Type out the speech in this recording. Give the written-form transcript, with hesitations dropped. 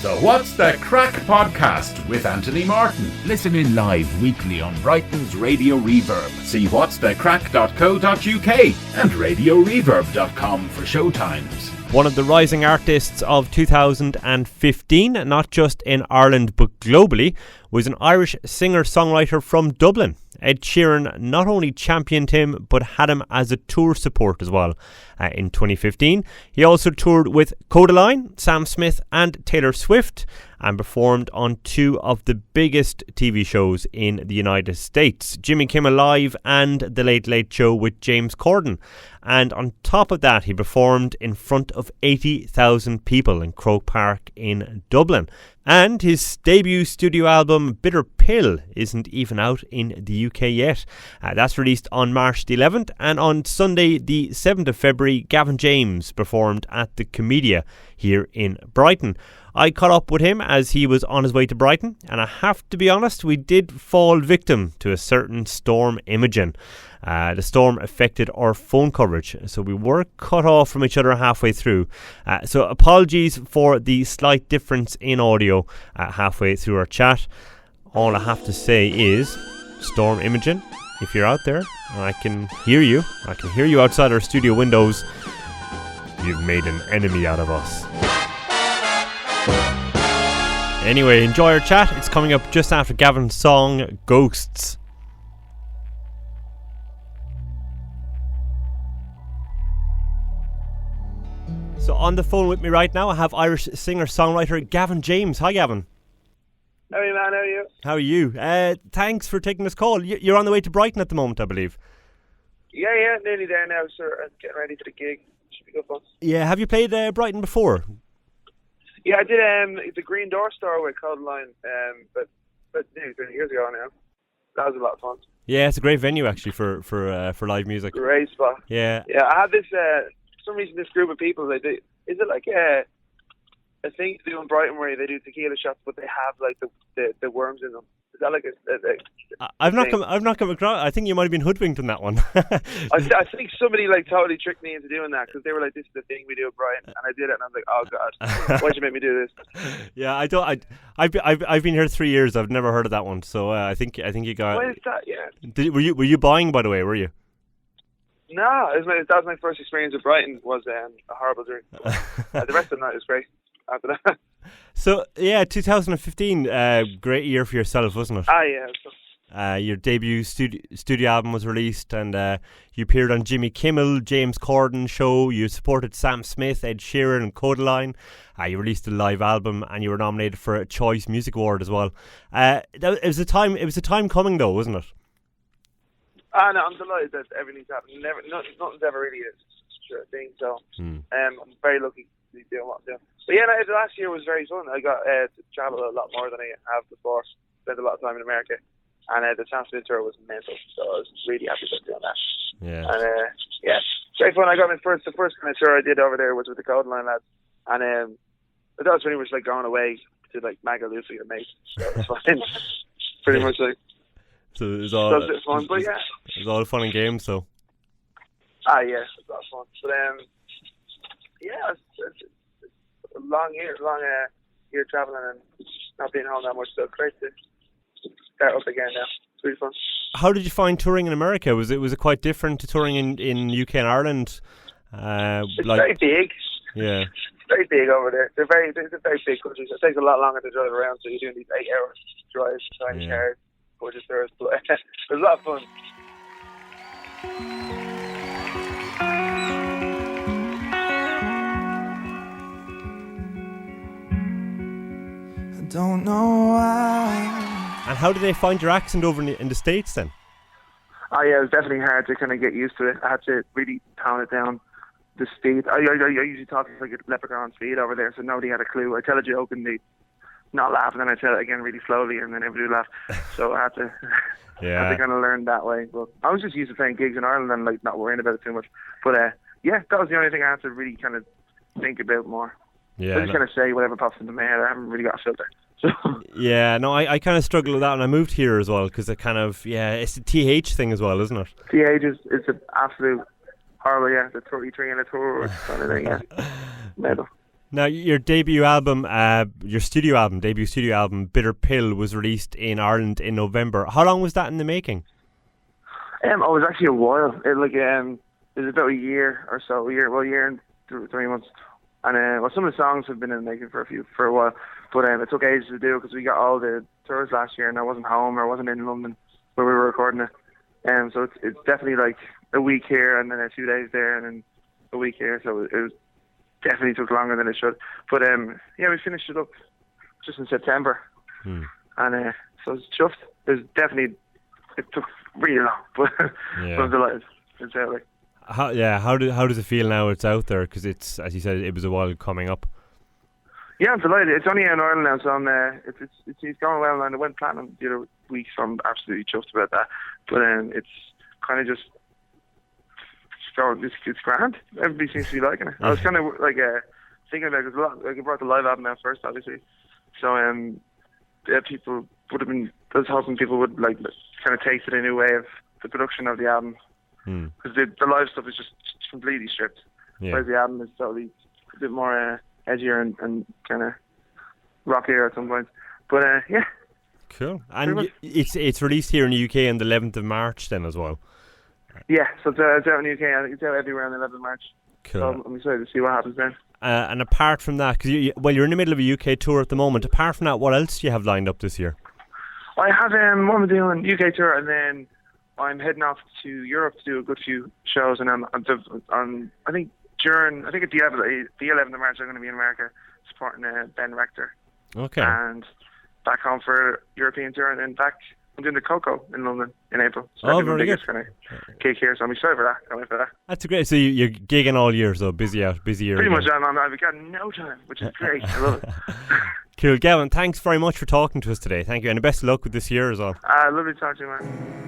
The What's the Crack podcast with Anthony Martin. Listen in live weekly on Brighton's Radio Reverb. See whatsthecrack.co.uk and radioreverb.com for showtimes. One of the rising artists of 2015, not just in Ireland but globally, was an Irish singer-songwriter from Dublin. Ed Sheeran not only championed him but had him as a tour support as well in 2015. He also toured with Kodaline, Sam Smith and Taylor Swift and performed on two of the biggest TV shows in the United States, Jimmy Kimmel Live and The Late Late Show with James Corden. And on top of that, he performed in front of 80,000 people in Croke Park in Dublin. And his debut studio album, Bitter Pill, isn't even out in the UK yet. That's released on March the 11th. And on Sunday, the 7th of February, Gavin James performed at the Komedia here in Brighton. I caught up with him as he was on his way to Brighton, and I have to be honest, we did fall victim to a certain storm Imogen. The storm affected our phone coverage, so we were cut off from each other halfway through. So apologies for the slight difference in audio halfway through our chat. All I have to say is, Storm Imogen, if you're out there, I can hear you outside our studio windows. You've made an enemy out of us. Anyway, enjoy our chat. It's coming up just after Gavin's song, Ghosts. So on the phone with me right now, I have Irish singer-songwriter Gavin James. Hi, Gavin. How are you, man? How are you? How are you? Thanks for taking this call. You're on the way to Brighton at the moment, I believe. Yeah, nearly there now, sir. I'm getting ready for the gig. Should be good fun. Yeah, have you played Brighton before? Yeah, I did the Green Door Store with Kodaline, but nearly 30 years ago now. That was a lot of fun. Yeah, it's a great venue actually for live music. Great spot. Yeah. Yeah, I had this for some reason this group of people. They do. Is it like a thing to do in Brighton where they do tequila shots, but they have like the worms in them? Is that like a I've not come across. I think you might have been hoodwinked on that one. I think somebody like totally tricked me into doing that because they were like, "This is the thing we do at Brighton," and I did it, and I was like, "Oh God, why'd you make me do this?" Yeah, I've been here 3 years. I've never heard of that one. So I think you got. What is that? Yeah. Were you buying, by the way? Were you? No, that was my first experience with Brighton. Was a horrible drink. The rest of the night was great. After that. So yeah, 2015, great year for yourself, wasn't it? Yeah. Your debut studio album was released, and you appeared on Jimmy Kimmel, James Corden show. You supported Sam Smith, Ed Sheeran, and Kodaline. You released a live album, and you were nominated for a Choice Music Award as well. It was a time coming, though, wasn't it? No, I'm delighted that everything's happened. Nothing's ever really a sure thing. So I'm very lucky to be doing what I'm doing. But yeah, the last year was very fun. I got to travel a lot more than I have before. Spent a lot of time in America, and the Sam Smith tour was mental. So I was really happy about doing that. Yeah. And yeah, very fun. I got the first kind of tour I did over there was with the Kodaline lads, and that was pretty much like going away to like Magaluf with your mates. So it was fun. Pretty much like. So it was all fun, but yeah. It was all fun and games. So. Yeah, it was a lot of fun. But yeah, it's a long year traveling and not being home that much. So great to start up again now. It's really fun. How did you find touring in America? Was it quite different to touring in UK and Ireland? It's very big. Yeah. It's very big over there. It's a very big country. So it takes a lot longer to drive around. So you're doing these 8-hour drives, tiny cars, gorgeous tours. But it was a lot of fun. Don't know why. And how did they find your accent over in the States then? Oh yeah, it was definitely hard to kind of get used to it. I had to really tone it down. The speed. I usually talk like a leprechaun speed over there, so nobody had a clue. I tell a joke and they not laugh, and then I tell it again really slowly, and then everybody laugh. So I had to, had to kind of learn that way. But I was just used to playing gigs in Ireland and like not worrying about it too much. But yeah, that was the only thing I had to really kind of think about more. Yeah, I just kind of say whatever pops into my head. I haven't really got a filter. So. Yeah, no, I kind of struggle with that when I moved here as well, because it kind of, it's a TH thing as well, isn't it? TH is an absolute horrible, the 33 and a tour kind of thing, Mental. Now, your debut album, debut studio album, Bitter Pill, was released in Ireland in November. How long was that in the making? It was actually a while. It was about a year or so. A year and 3 months. And some of the songs have been in the making for a while. But it took ages to do because we got all the tours last year, and I wasn't home or I wasn't in London where we were recording it. So it's definitely like a week here and then a few days there and then a week here. So it was definitely took longer than it should. But we finished it up just in September. And so it's chuffed. It took really long, but I'm delighted. It's out like. How does it feel now it's out there? Because it's, as you said, it was a while coming up. Yeah, I'm delighted. It's only in Ireland now, so it's going well, and it went platinum the other week, so I'm absolutely chuffed about that. But it's kind of just it's grand. Everybody seems to be liking it. I was kind of thinking about it, because I brought the live album out first, obviously. So people would have been. I was hoping people would kind of taste it in a new way of the production of the album, because the live stuff is just completely stripped, whereas the album is totally a bit more edgier and kind of rockier at some points. But cool. And it's released here in the UK on the 11th of March then as well. Yeah, so it's out in the UK. I think it's out everywhere on the 11th of March. Cool. So I'm excited to see what happens then. And apart from that, because you're in the middle of a UK tour at the moment, apart from that, what else do you have lined up this year? I have one doing UK tour, and then I'm heading off to Europe to do a good few shows, and I think at the 11th of March I'm going to be in America supporting Ben Rector. Okay. And back home for European tour, and then back I'm doing the Coco in London in April. So very good. Kind of gig here, so I'm excited for that. Can't wait for that. That's great. So you're gigging all year, so busy year. Pretty much, I've got no time, which is great. I love it. Cool. Gavin, thanks very much for talking to us today. Thank you, and the best of luck with this year as well. Lovely to talk to you, man.